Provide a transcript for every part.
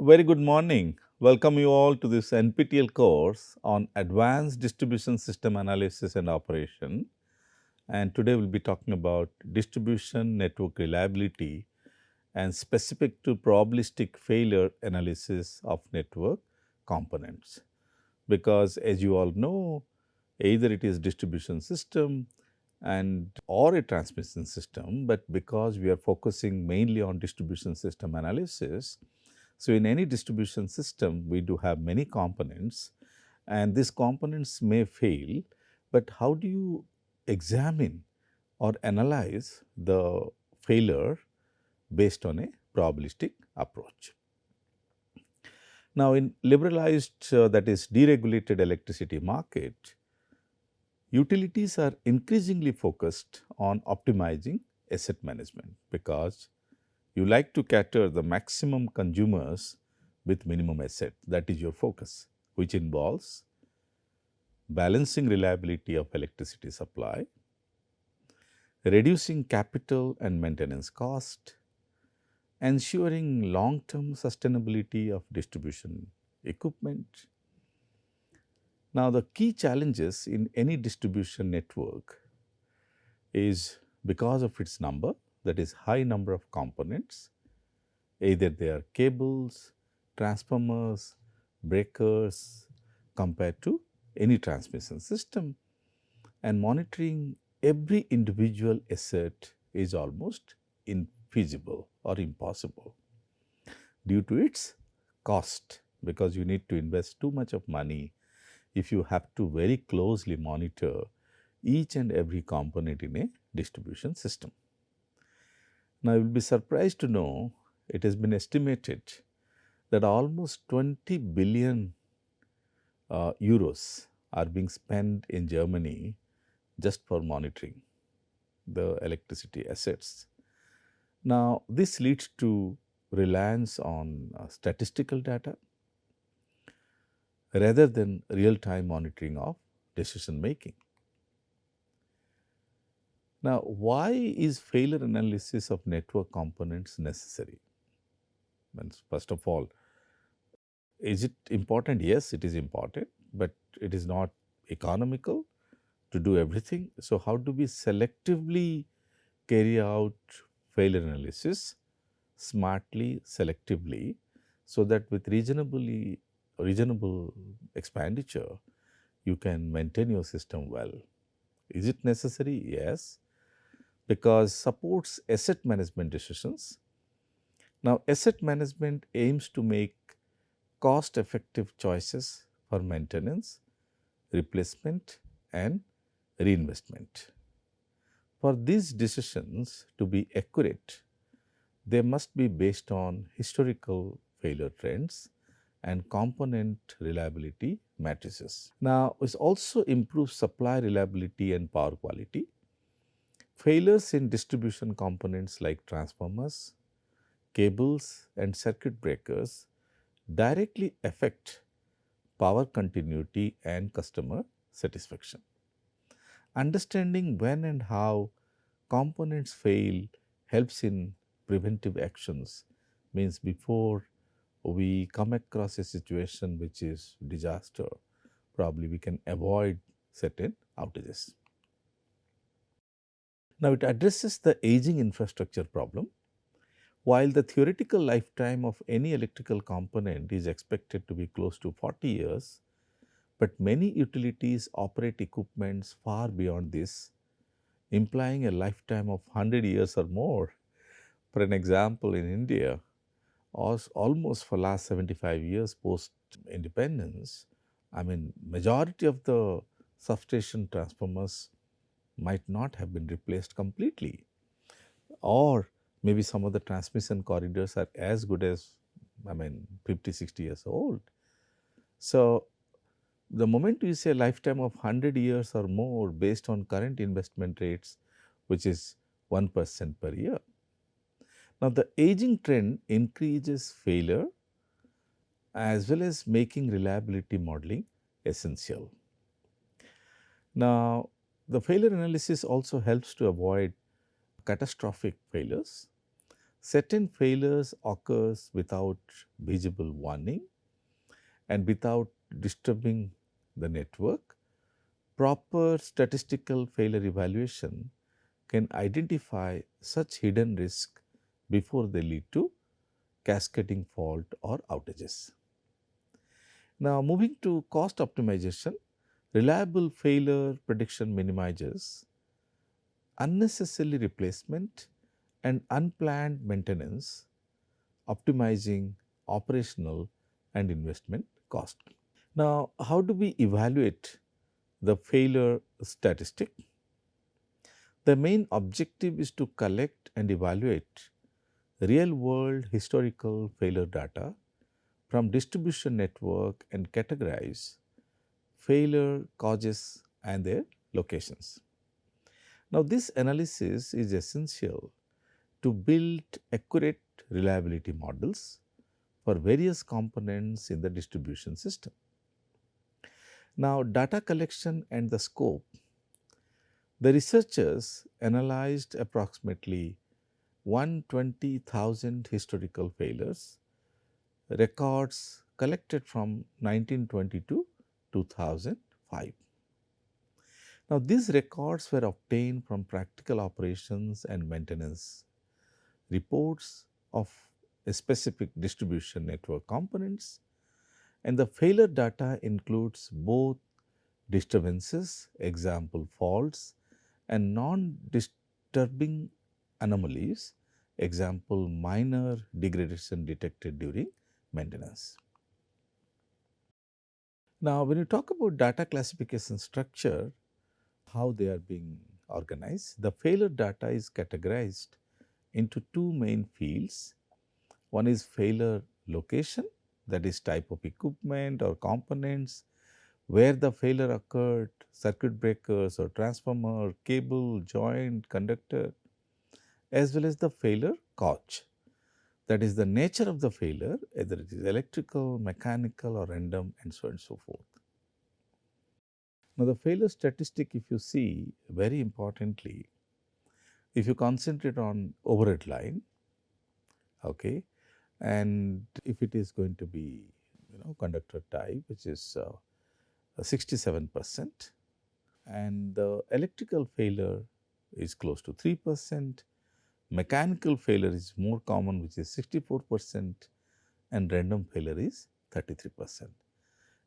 Very good morning. Welcome you all to this NPTEL course on Advanced Distribution System Analysis and Operation. And today we'll be talking about distribution network reliability and specific to probabilistic failure analysis of network components. Because as you all know, either it is distribution system and or a transmission system, but because we are focusing mainly on distribution system analysis, so in any distribution system, we do have many components and these components may fail, but how do you examine or analyze the failure based on a probabilistic approach? Now, in liberalized, that is deregulated electricity market, utilities are increasingly focused on optimizing asset management because you like to cater the maximum consumers with minimum asset. That is your focus, which involves balancing reliability of electricity supply, reducing capital and maintenance cost, ensuring long-term sustainability of distribution equipment. Now, the key challenges in any distribution network is because of its number, that is high number of components, either they are cables, transformers, breakers compared to any transmission system, and monitoring every individual asset is almost infeasible or impossible due to its cost, because you need to invest too much of money if you have to very closely monitor each and every component in a distribution system. Now, you will be surprised to know it has been estimated that almost 20 billion euros are being spent in Germany just for monitoring the electricity assets. Now, this leads to reliance on statistical data rather than real-time monitoring of decision making. Now, why is failure analysis of network components necessary? First of all, is it important? Yes, it is important, but it is not economical to do everything. So, how do we selectively carry out failure analysis smartly, selectively, so that with reasonable expenditure, you can maintain your system well? Is it necessary? Yes, because supports asset management decisions. Now, asset management aims to make cost effective choices for maintenance, replacement and reinvestment. For these decisions to be accurate, they must be based on historical failure trends and component reliability matrices. Now, it also improves supply reliability and power quality. Failures in distribution components like transformers, cables and circuit breakers directly affect power continuity and customer satisfaction. Understanding when and how components fail helps in preventive actions, means before we come across a situation which is disaster, probably we can avoid certain outages. Now, it addresses the aging infrastructure problem. While the theoretical lifetime of any electrical component is expected to be close to 40 years, but many utilities operate equipments far beyond this, implying a lifetime of 100 years or more. For an example, in India, almost for last 75 years post independence, majority of the substation transformers might not have been replaced completely, or maybe some of the transmission corridors are as good as 50, 60 years old. So, the moment you say lifetime of 100 years or more based on current investment rates, which is 1% per year. Now, the aging trend increases failure as well as making reliability modeling essential. Now, the failure analysis also helps to avoid catastrophic failures. Certain failures occurs without visible warning and without disturbing the network. Proper statistical failure evaluation can identify such hidden risk before they lead to cascading fault or outages. Now, moving to cost optimization, reliable failure prediction minimizes unnecessary replacement and unplanned maintenance, optimizing operational and investment cost. Now, how do we evaluate the failure statistic? The main objective is to collect and evaluate real world historical failure data from distribution network and categorize failure causes and their locations. Now, this analysis is essential to build accurate reliability models for various components in the distribution system. Now, data collection and the scope. The researchers analyzed approximately 120,000 historical failures records collected from 1920 to 2005. Now, these records were obtained from practical operations and maintenance reports of a specific distribution network components, and the failure data includes both disturbances, example faults, and non-disturbing anomalies, example minor degradation detected during maintenance. Now, when you talk about data classification structure, how they are being organized, the failure data is categorized into two main fields. One is failure location, that is type of equipment or components, where the failure occurred, circuit breakers or transformer, cable, joint, conductor, as well as the failure cause. That is the nature of the failure, either it is electrical, mechanical or random and so on and so forth. Now, the failure statistic, if you see very importantly, if you concentrate on overhead line, okay, and if it is going to be, conductor type, which is 67%, and the electrical failure is close to 3%, mechanical failure is more common, which is 64%, and random failure is 33%.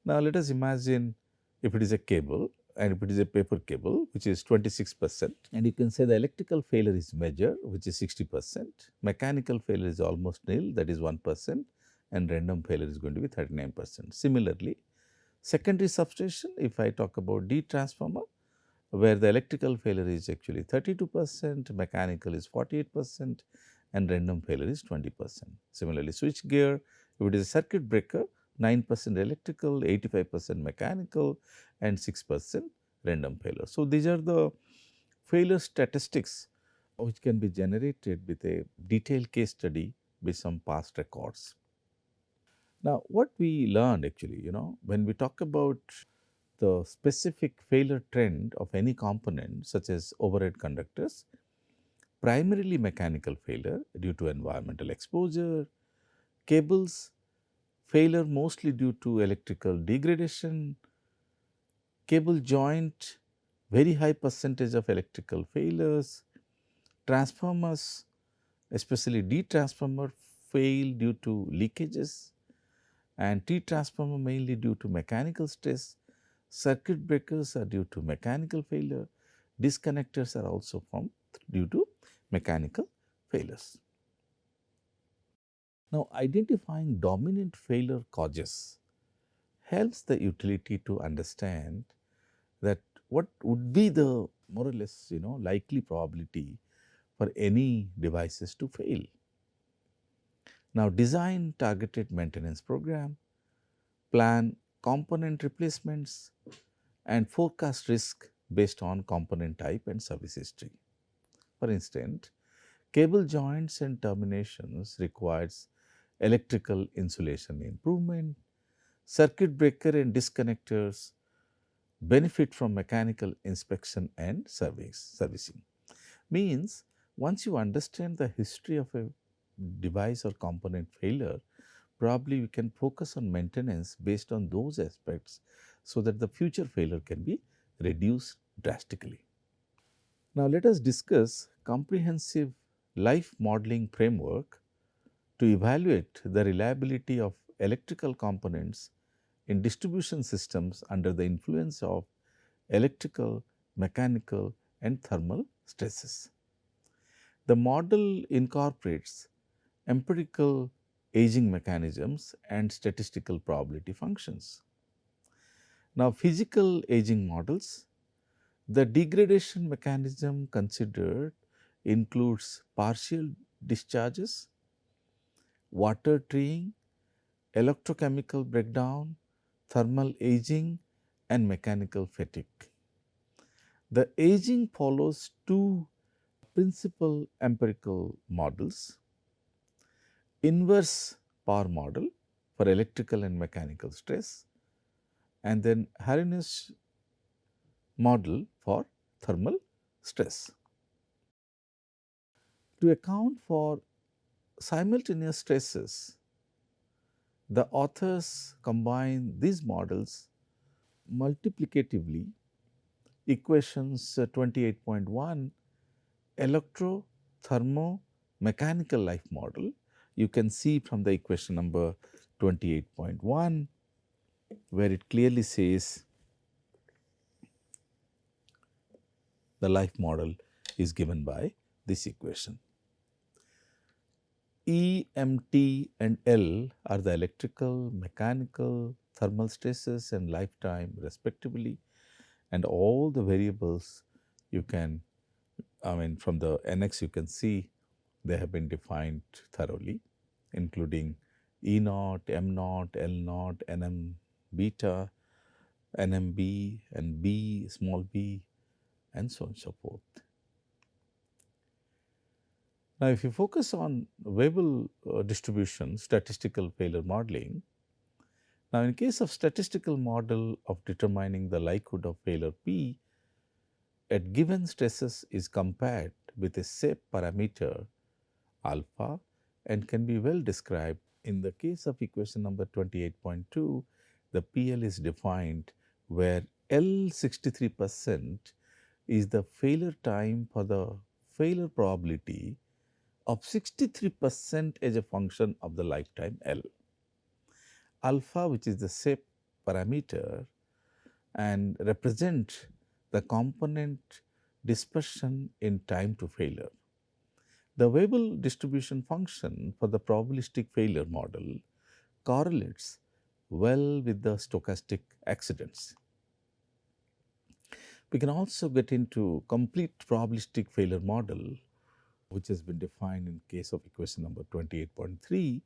Now, let us imagine if it is a cable and if it is a paper cable, which is 26%, and you can say the electrical failure is major, which is 60%, mechanical failure is almost nil, that is 1%, and random failure is going to be 39%. Similarly, secondary substation, if I talk about D transformer, where the electrical failure is actually 32%, mechanical is 48%, and random failure is 20%. Similarly, switch gear, if it is a circuit breaker, 9% electrical, 85% mechanical, and 6% random failure. So, these are the failure statistics which can be generated with a detailed case study with some past records. Now, what we learned actually, when we talk about the specific failure trend of any component such as overhead conductors, primarily mechanical failure due to environmental exposure, cables failure mostly due to electrical degradation, cable joint very high percentage of electrical failures, transformers especially D transformer fail due to leakages, and T transformer mainly due to mechanical stress. Circuit breakers are due to mechanical failure. Disconnectors are also formed due to mechanical failures. Now, identifying dominant failure causes helps the utility to understand that what would be the more or less likely probability for any devices to fail. Now, design targeted maintenance program, plan component replacements, and forecast risk based on component type and service history. For instance, cable joints and terminations requires electrical insulation improvement, circuit breaker and disconnectors benefit from mechanical inspection and servicing. Means once you understand the history of a device or component failure, probably we can focus on maintenance based on those aspects so that the future failure can be reduced drastically. Now, let us discuss comprehensive life modeling framework to evaluate the reliability of electrical components in distribution systems under the influence of electrical, mechanical, and thermal stresses. The model incorporates empirical aging mechanisms and statistical probability functions. Now, physical aging models, the degradation mechanism considered includes partial discharges, water treeing, electrochemical breakdown, thermal aging, and mechanical fatigue. The aging follows two principal empirical models: inverse power model for electrical and mechanical stress, and then Arrhenius model for thermal stress. To account for simultaneous stresses, the authors combine these models multiplicatively. Equations 28.1 electro thermo mechanical life model, you can see from the equation number 28.1 where it clearly says the life model is given by this equation. E, M, T and L are the electrical, mechanical, thermal stresses and lifetime respectively, and all the variables you can, from the annex you can see they have been defined thoroughly, including E naught, M naught, L naught, Nm beta, Nmb and B, small b, and so on and so forth. Now, if you focus on Weibull distribution, statistical failure modeling, now in case of statistical model of determining the likelihood of failure P at given stresses is compared with a shape parameter alpha and can be well described. In the case of equation number 28.2, the PL is defined where L 63% is the failure time for the failure probability of 63% as a function of the lifetime L. Alpha, which is the shape parameter and represent the component dispersion in time to failure. The Weibull distribution function for the probabilistic failure model correlates well with the stochastic accidents. We can also get into complete probabilistic failure model, which has been defined in case of equation number 28.3.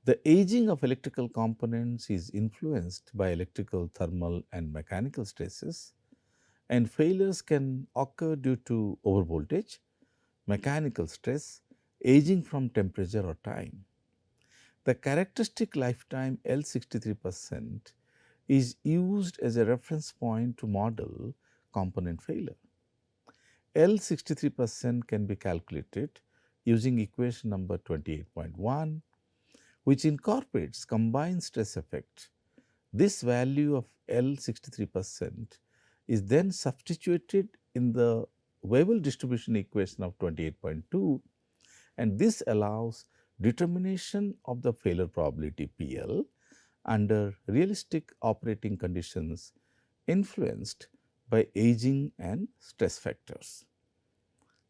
The aging of electrical components is influenced by electrical, thermal and mechanical stresses, and failures can occur due to overvoltage, mechanical stress, aging from temperature or time. The characteristic lifetime L 63% is used as a reference point to model component failure. L 63% can be calculated using equation number 28.1, which incorporates combined stress effect. This value of L 63% is then substituted in the Weibull distribution equation of 28.2, and this allows determination of the failure probability PL under realistic operating conditions influenced by aging and stress factors.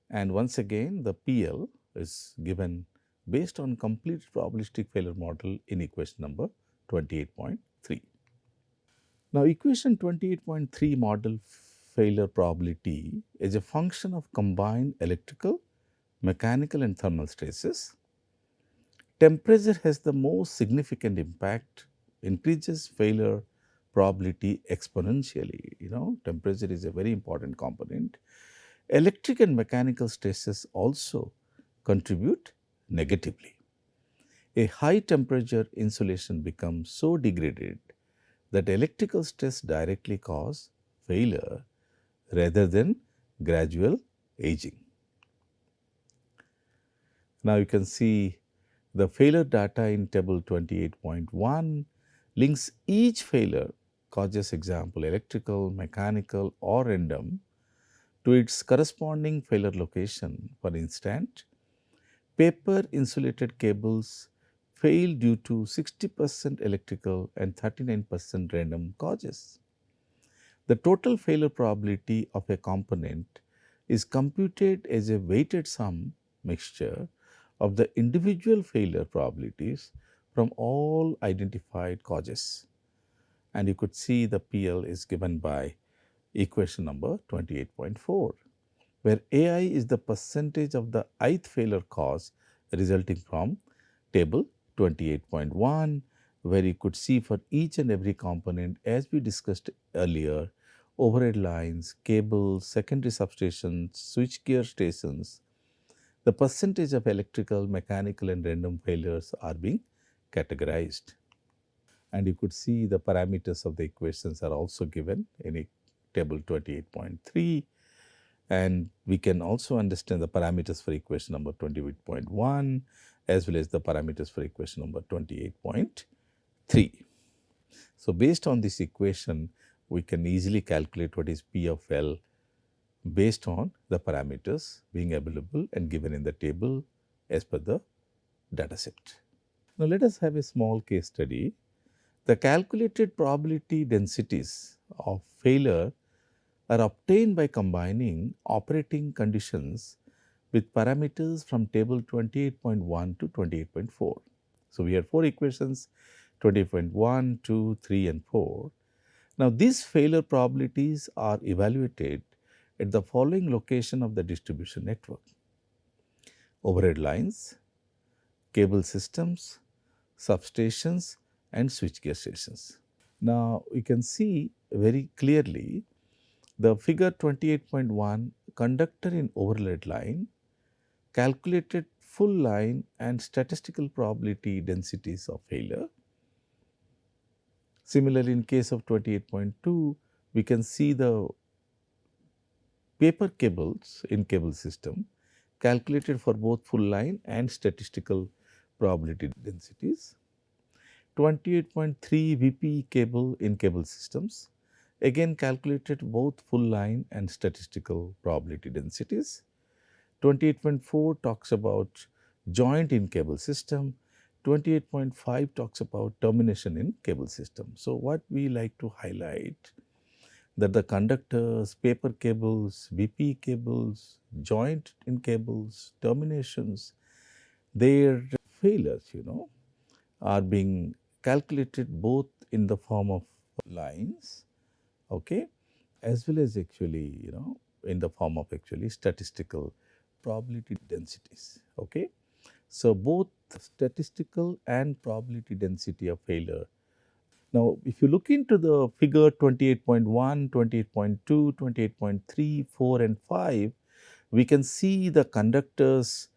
And once again, the PL is given based on complete probabilistic failure model in equation number 28.3. Now, equation 28.3 model failure probability is a function of combined electrical, mechanical and thermal stresses. Temperature has the most significant impact, increases failure probability exponentially. Temperature is a very important component. Electric and mechanical stresses also contribute negatively. A high temperature insulation becomes so degraded that electrical stress directly cause failure rather than gradual aging. Now you can see the failure data in table 28.1 links each failure causes, example electrical, mechanical or random, to its corresponding failure location. For instance, paper insulated cables fail due to 60% electrical and 39% random causes. The total failure probability of a component is computed as a weighted sum mixture of the individual failure probabilities from all identified causes. And you could see the PL is given by equation number 28.4, where AI is the percentage of the ith failure cause resulting from table 28.1, where you could see for each and every component, as we discussed earlier, overhead lines, cables, secondary substations, switchgear stations, the percentage of electrical, mechanical and random failures are being categorized. And you could see the parameters of the equations are also given in table 28.3. And we can also understand the parameters for equation number 28.1 as well as the parameters for equation number 28.3. So based on this equation, we can easily calculate what is P of L based on the parameters being available and given in the table as per the data set. Now let us have a small case study. The calculated probability densities of failure are obtained by combining operating conditions with parameters from table 28.1 to 28.4. So we have four equations, 28.1, 2, 3 and 4. Now these failure probabilities are evaluated at the following location of the distribution network: overhead lines, cable systems, substations and switchgear stations. Now you can see very clearly the figure 28.1, conductor in overhead line, calculated full line and statistical probability densities of failure. Similarly, in case of 28.2, we can see the paper cables in cable system calculated for both full line and statistical probability densities. 28.3 VP cable in cable systems, again calculated both full line and statistical probability densities. 28.4 talks about joint in cable system. 28.5 talks about termination in cable system. So what we like to highlight that the conductors, paper cables, VP cables, joint in cables, terminations, their failures, are being calculated both in the form of lines, okay, as well as actually, in the form of actually statistical probability densities, okay. So both statistical and probability density of failure. Now, if you look into the figure 28.1, 28.2, 28.3, 4 and 5, we can see the conductors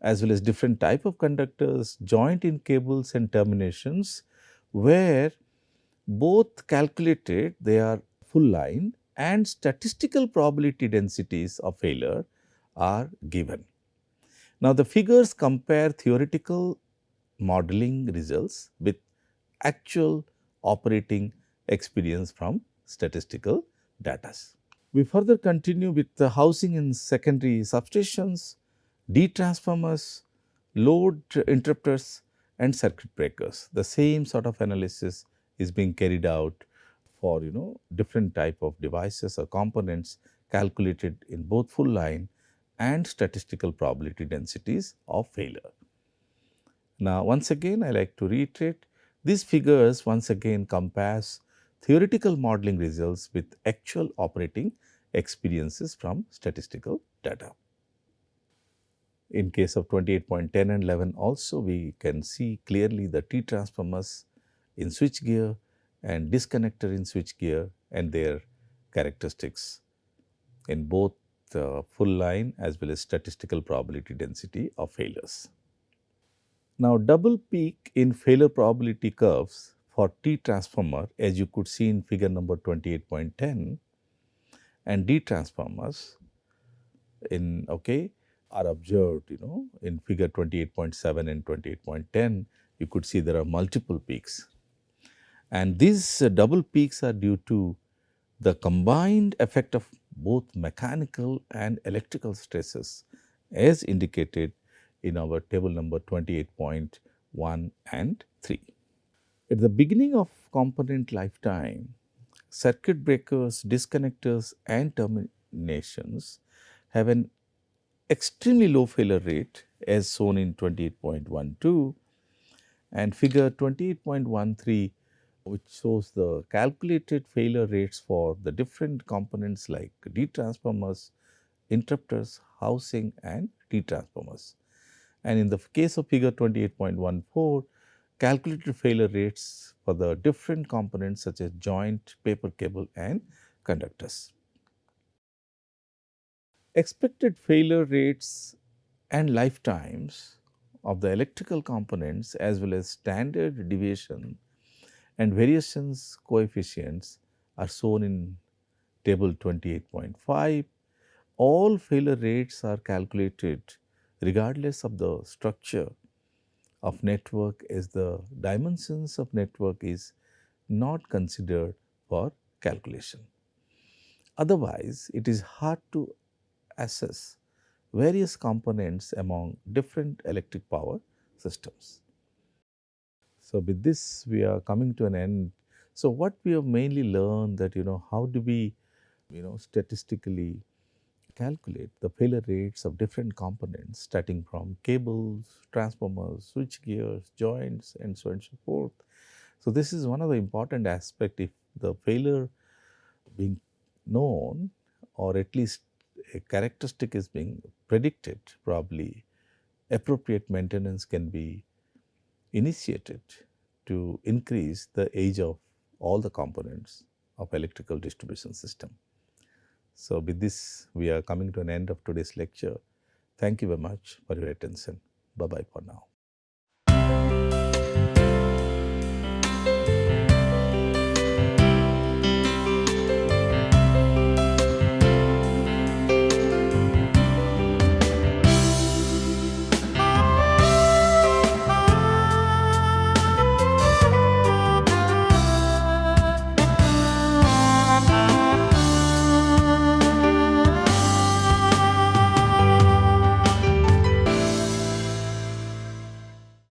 as well as different type of conductors, joint in cables and terminations, where both calculated they are full line and statistical probability densities of failure are given. Now, the figures compare theoretical modeling results with actual operating experience from statistical data. We further continue with the housing in secondary substations, D transformers, load interrupters and circuit breakers. The same sort of analysis is being carried out for different type of devices or components calculated in both full line and statistical probability densities of failure. Now once again I like to reiterate, these figures once again compares theoretical modeling results with actual operating experiences from statistical data. In case of 28.10 and 11 also we can see clearly the T transformers in switchgear and disconnector in switchgear and their characteristics in both full line as well as statistical probability density of failures. Now double peak in failure probability curves for T transformer, as you could see in figure number 28.10, and D transformers are observed, in figure 28.7 and 28.10, you could see there are multiple peaks. And these double peaks are due to the combined effect of both mechanical and electrical stresses as indicated in our table number 28.1 and 3. At the beginning of component lifetime, circuit breakers, disconnectors and terminations have an extremely low failure rate as shown in 28.12 and figure 28.13, which shows the calculated failure rates for the different components like D transformers, interrupters, housing and T transformers. And in the case of figure 28.14, calculated failure rates for the different components such as joint, paper cable and conductors. Expected failure rates and lifetimes of the electrical components as well as standard deviation and variations coefficients are shown in table 28.5. All failure rates are calculated regardless of the structure of network as the dimensions of network is not considered for calculation. Otherwise, it is hard to assess various components among different electric power systems. So, with this, we are coming to an end. So, what we have mainly learned that, how do we, statistically calculate the failure rates of different components starting from cables, transformers, switch gears, joints, and so on and so forth. So, this is one of the important aspect. If the failure being known or at least a characteristic is being predicted, probably appropriate maintenance can be initiated to increase the age of all the components of electrical distribution system. So with this, we are coming to an end of today's lecture. Thank you very much for your attention. Bye-bye for now.